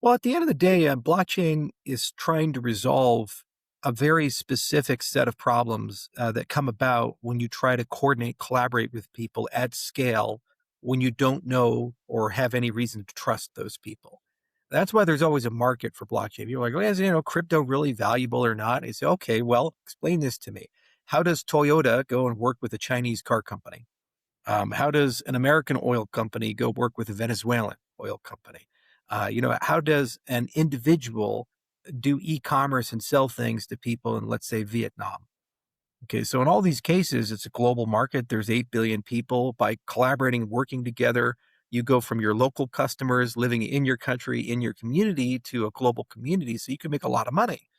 Well, at the end of the day, blockchain is trying to resolve a very specific set of problems that come about when you try to coordinate, collaborate with people at scale when you don't know or have any reason to trust those people. That's why there's always a market for blockchain. You're like, well, is crypto really valuable or not? And you say, okay, well, explain this to me. How does Toyota go and work with a Chinese car company? How does an American oil company go work with a Venezuelan oil company? How does an individual do e-commerce and sell things to people in, let's say, Vietnam? Okay, so in all these cases, it's a global market. There's 8 billion people. By collaborating and working together, you go from your local customers living in your country, in your community, to a global community. So you can make a lot of money.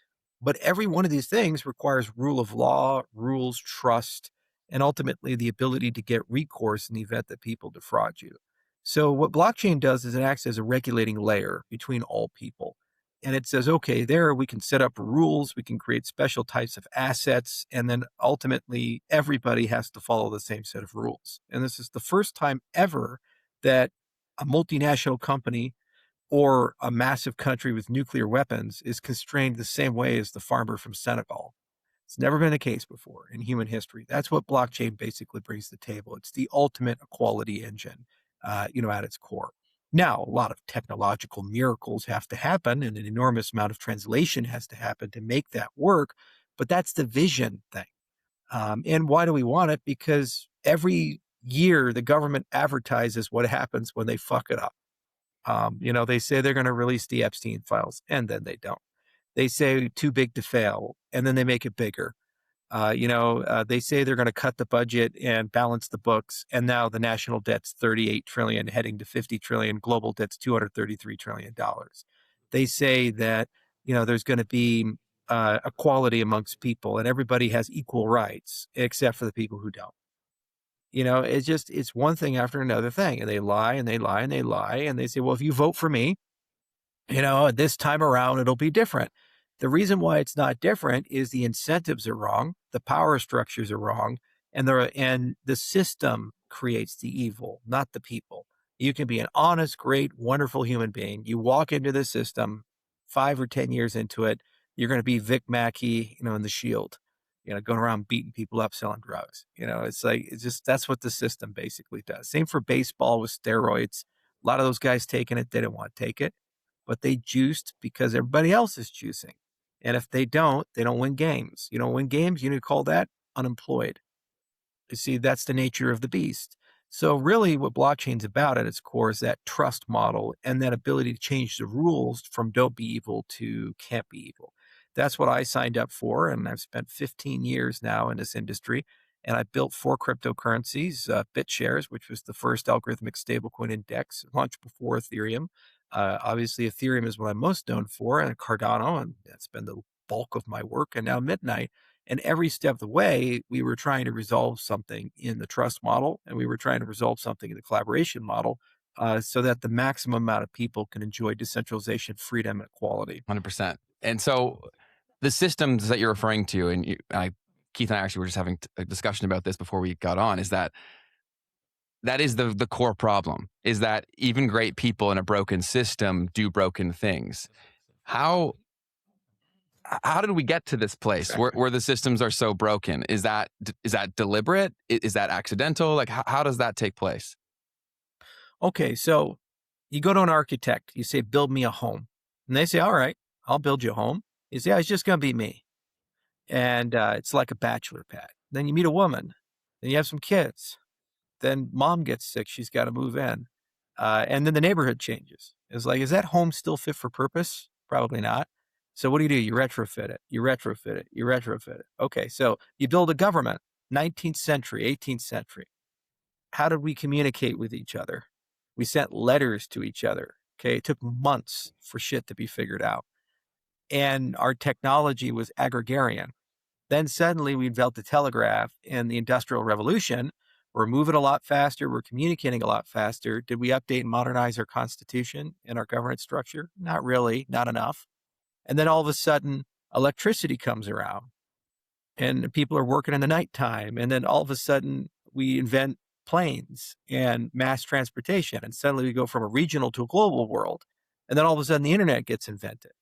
But every one of these things requires rule of law, rules, trust, and ultimately the ability to get recourse in the event that people defraud you. So what blockchain does is it acts as a regulating layer between all people. And it says, okay, there we can set up rules, we can create special types of assets, and then ultimately everybody has to follow the same set of rules. And this is the first time ever that a multinational company or a massive country with nuclear weapons is constrained the same way as the farmer from Senegal. It's never been the case before in human history. That's what blockchain basically brings to the table. It's the ultimate equality engine, at its core. Now, a lot of technological miracles have to happen, and an enormous amount of translation has to happen to make that work. But that's the vision thing. And why do we want it? Because every year the government advertises what happens when they fuck it up. They say they're going to release the Epstein files, and then they don't. They say too big to fail, and then they make it bigger. They say they're going to cut the budget and balance the books, and now the national debt's 38 trillion, heading to 50 trillion. Global debt's $233 trillion. They say that there's going to be equality amongst people, and everybody has equal rights except for the people who don't. It's one thing after another thing, and they lie and they lie and they lie, and they say, well, if you vote for me, this time around, it'll be different. The reason why it's not different is the incentives are wrong, the power structures are wrong, and the system creates the evil, not the people. You can be an honest, great, wonderful human being. You walk into the system, 5 or 10 years into it, you're going to be Vic Mackey, in The Shield, going around beating people up, selling drugs. That's what the system basically does. Same for baseball with steroids. A lot of those guys taking it, they didn't want to take it, but they juiced because everybody else is juicing. And if they don't win games. You don't win games, you need to call that unemployed. You see, that's the nature of the beast. So really what blockchain's about at its core is that trust model and that ability to change the rules from don't be evil to can't be evil. That's what I signed up for. And I've spent 15 years now in this industry. And I built 4 cryptocurrencies, BitShares, which was the first algorithmic stablecoin index launched before Ethereum. Obviously, Ethereum is what I'm most known for, and Cardano, and that's been the bulk of my work. And now Midnight. And every step of the way, we were trying to resolve something in the trust model, and we were trying to resolve something in the collaboration model, so that the maximum amount of people can enjoy decentralization, freedom, and equality. 100%. And so the systems that you're referring to, and Keith and I actually were just having a discussion about this before we got on, is that is the core problem, is that even great people in a broken system do broken things. How did we get to this place where the systems are so broken? Is that deliberate? Is that accidental? Like, how does that take place? Okay, so you go to an architect, you say, build me a home. And they say, all right, I'll build you a home. You say, it's just going to be me. And it's like a bachelor pad. Then you meet a woman. Then you have some kids. Then mom gets sick. She's got to move in. And then the neighborhood changes. It's like, is that home still fit for purpose? Probably not. So what do? You retrofit it. You retrofit it. You retrofit it. Okay, so you build a government, 19th century, 18th century. How did we communicate with each other? We sent letters to each other. Okay, it took months for shit to be figured out. And our technology was agrarian. Then suddenly we developed the telegraph and the Industrial Revolution. We're moving a lot faster. We're communicating a lot faster. Did we update and modernize our constitution and our governance structure? Not really, not enough. And then all of a sudden, electricity comes around and people are working in the nighttime. And then all of a sudden, we invent planes and mass transportation. And suddenly we go from a regional to a global world. And then all of a sudden the internet gets invented.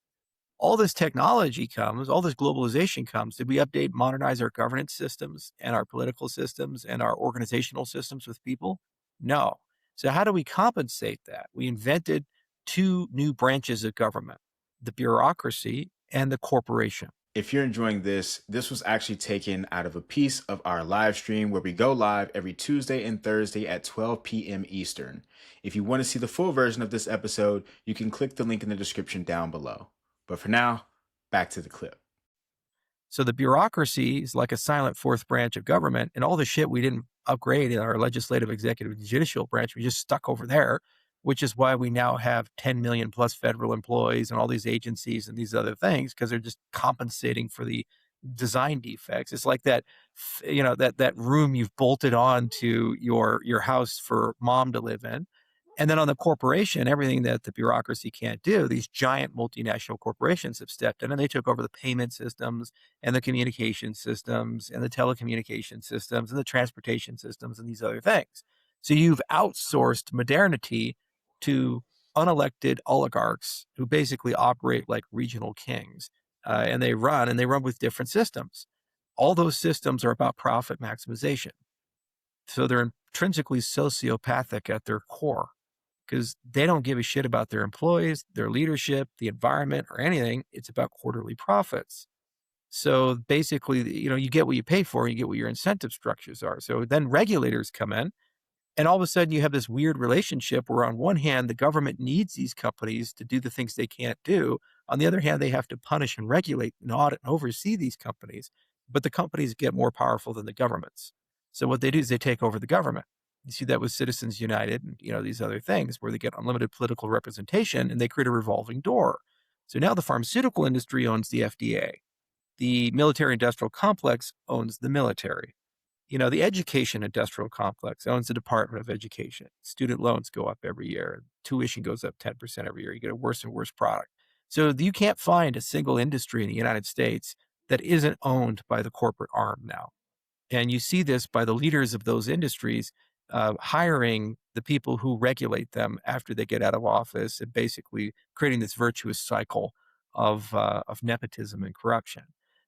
All this technology comes, all this globalization comes. Did we update, modernize our governance systems and our political systems and our organizational systems with people? No. So how do we compensate that? We invented two new branches of government, the bureaucracy and the corporation. If you're enjoying this, this was actually taken out of a piece of our live stream where we go live every Tuesday and Thursday at 12 p.m. Eastern. If you want to see the full version of this episode, you can click the link in the description down below. But for now, back to the clip. So the bureaucracy is like a silent fourth branch of government, and all the shit we didn't upgrade in our legislative, executive, judicial branch, we just stuck over there, which is why we now have 10 million plus federal employees and all these agencies and these other things, because they're just compensating for the design defects. It's like that, that room you've bolted on to your house for mom to live in. And then on the corporation, everything that the bureaucracy can't do, these giant multinational corporations have stepped in and they took over the payment systems and the communication systems and the telecommunication systems and the transportation systems and these other things. So you've outsourced modernity to unelected oligarchs who basically operate like regional kings, and they run with different systems. All those systems are about profit maximization. So they're intrinsically sociopathic at their core because they don't give a shit about their employees, their leadership, the environment, or anything. It's about quarterly profits. So basically, you get what you pay for, and you get what your incentive structures are. So then regulators come in, and all of a sudden you have this weird relationship where on one hand, the government needs these companies to do the things they can't do. On the other hand, they have to punish and regulate and audit and oversee these companies. But the companies get more powerful than the governments. So what they do is they take over the government. You see that with Citizens United and these other things where they get unlimited political representation and they create a revolving door. So now the pharmaceutical industry owns the FDA. The military industrial complex owns the military. The education industrial complex owns the Department of Education. Student loans go up every year. Tuition goes up 10% every year. You get a worse and worse product. So you can't find a single industry in the United States that isn't owned by the corporate arm now. And you see this by the leaders of those industries hiring the people who regulate them after they get out of office and basically creating this virtuous cycle of nepotism and corruption.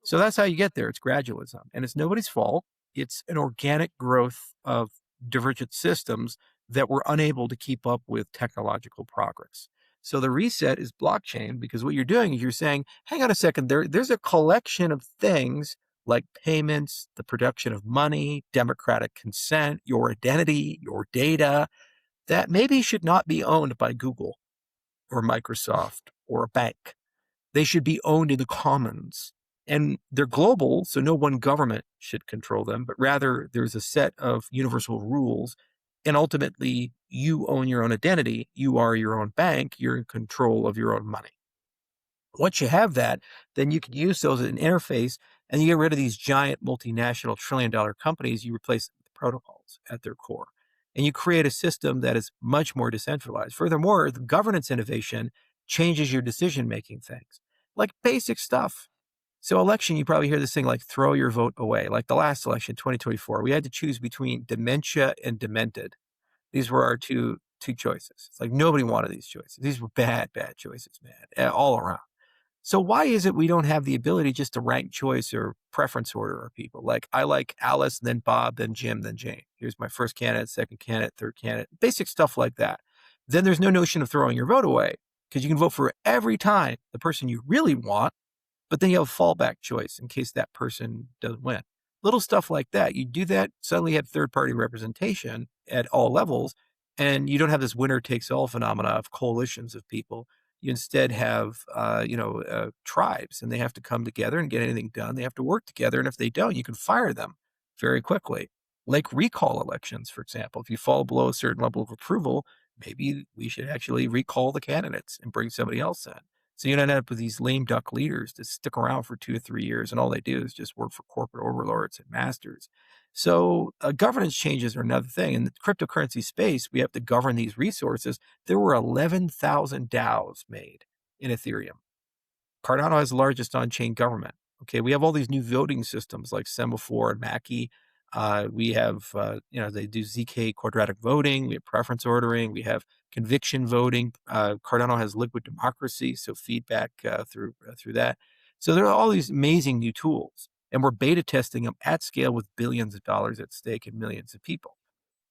So that's how you get there. It's gradualism. And it's nobody's fault. It's an organic growth of divergent systems that were unable to keep up with technological progress. So the reset is blockchain because what you're doing is you're saying, hang on a second, there's a collection of things like payments, the production of money, democratic consent, your identity, your data, that maybe should not be owned by Google or Microsoft or a bank. They should be owned in the commons. And they're global, so no one government should control them, but rather there's a set of universal rules. And ultimately, you own your own identity. You are your own bank. You're in control of your own money. Once you have that, then you can use those as an interface and you get rid of these giant multinational trillion-dollar companies. You replace them with protocols at their core. And you create a system that is much more decentralized. Furthermore, the governance innovation changes your decision-making things, like basic stuff. So election, you probably hear this thing like throw your vote away. Like the last election, 2024, we had to choose between dementia and demented. These were our two choices. It's like nobody wanted these choices. These were bad choices, man, all around. So why is it we don't have the ability just to rank choice or preference order our people? Like I like Alice, then Bob, then Jim, then Jane. Here's my first candidate, second candidate, third candidate, basic stuff like that. Then there's no notion of throwing your vote away because you can vote for every time the person you really want, but then you have a fallback choice in case that person doesn't win. Little stuff like that. You do that, suddenly you have third-party representation at all levels, and you don't have this winner-takes-all phenomena of coalitions of people. You instead have, tribes, and they have to come together and get anything done. They have to work together, and if they don't, you can fire them very quickly. Like recall elections, for example. If you fall below a certain level of approval, maybe we should actually recall the candidates and bring somebody else in. So you don't end up with these lame duck leaders that stick around for 2 or 3 years, and all they do is just work for corporate overlords and masters. So governance changes are another thing. In the cryptocurrency space, we have to govern these resources. There were 11,000 DAOs made in Ethereum. Cardano has the largest on-chain government. Okay, we have all these new voting systems like Semaphore and Mackie. We have, they do ZK quadratic voting. We have preference ordering. We have conviction voting. Cardano has liquid democracy, so feedback through that. So there are all these amazing new tools, and we're beta testing them at scale with billions of dollars at stake and millions of people.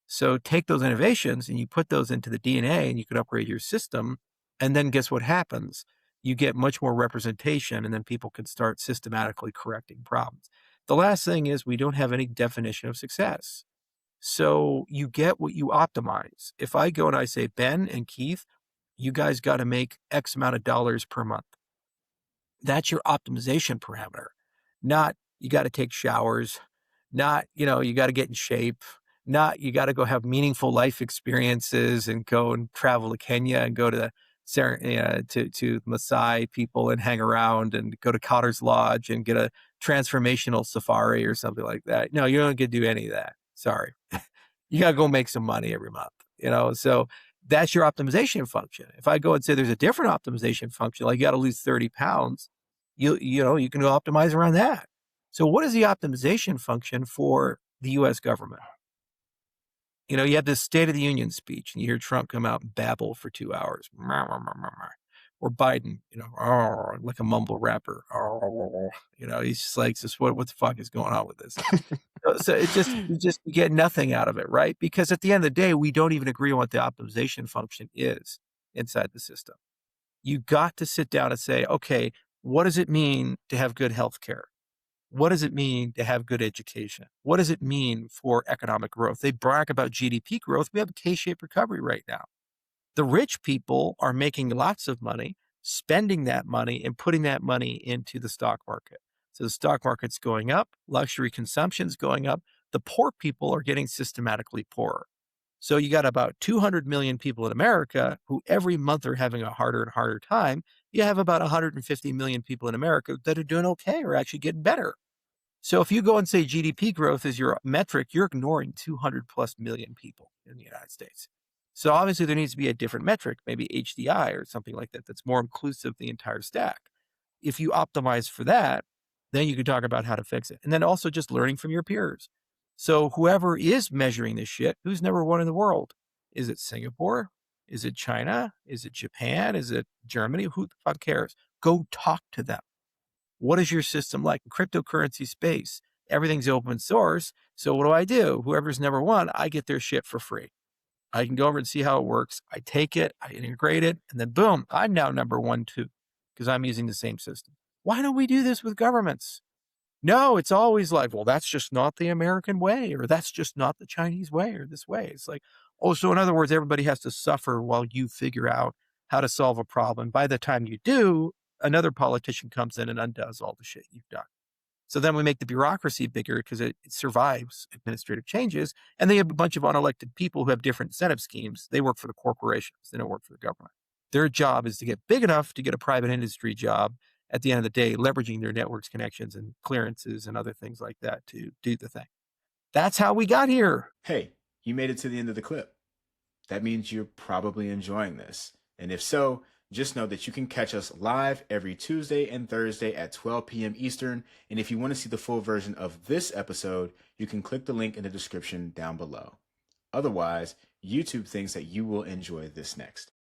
So take those innovations and you put those into the DNA, and you can upgrade your system. And then guess what happens? You get much more representation, and then people can start systematically correcting problems. The last thing is we don't have any definition of success. So you get what you optimize. If I go and I say, Ben and Keith, you guys got to make X amount of dollars per month. That's your optimization parameter, not you got to take showers, not, you got to get in shape, not you got to go have meaningful life experiences and go and travel to Kenya and go to the to Maasai people and hang around and go to Cotter's Lodge and get a transformational safari or something like that. No, you don't get to do any of that. Sorry. You got to go make some money every month, so that's your optimization function. If I go and say there's a different optimization function, like you got to lose 30 pounds, you can optimize around that. So what is the optimization function for the US government? You have this State of the Union speech, and you hear Trump come out and babble for 2 hours. Or Biden, like a mumble rapper. He's just like, what the fuck is going on with this? So you get nothing out of it, right? Because at the end of the day, we don't even agree on what the optimization function is inside the system. You got to sit down and say, okay, what does it mean to have good health care? What does it mean to have good education? What does it mean for economic growth? They brag about GDP growth. We have a K-shaped recovery right now. The rich people are making lots of money, spending that money and putting that money into the stock market. So the stock market's going up, luxury consumption's going up. The poor people are getting systematically poorer. So you got about 200 million people in America who every month are having a harder and harder time. You have about 150 million people in America that are doing okay or actually getting better. So if you go and say GDP growth is your metric, you're ignoring 200 plus million people in the United States. So obviously there needs to be a different metric, maybe HDI or something like that, that's more inclusive of the entire stack. If you optimize for that, then you can talk about how to fix it. And then also just learning from your peers. So whoever is measuring this shit, who's number one in the world? Is it Singapore? Is it China? Is it Japan? Is it Germany? Who the fuck cares? Go talk to them. What is your system like? In cryptocurrency space, everything's open source. So what do? Whoever's number one, I get their shit for free. I can go over and see how it works. I take it, I integrate it, and then boom, I'm now number one too, because I'm using the same system. Why don't we do this with governments? No, it's always like, well, that's just not the American way, or that's just not the Chinese way, or this way. It's like, oh, so in other words, everybody has to suffer while you figure out how to solve a problem. By the time you do, another politician comes in and undoes all the shit you've done. So then we make the bureaucracy bigger because it survives administrative changes. And they have a bunch of unelected people who have different incentive schemes. They work for the corporations. They don't work for the government. Their job is to get big enough to get a private industry job at the end of the day, leveraging their networks, connections, and clearances and other things like that to do the thing. That's how we got here. Hey, you made it to the end of the clip. That means you're probably enjoying this. And if so, just know that you can catch us live every Tuesday and Thursday at 12 p.m. Eastern. And if you want to see the full version of this episode, you can click the link in the description down below. Otherwise, YouTube thinks that you will enjoy this next.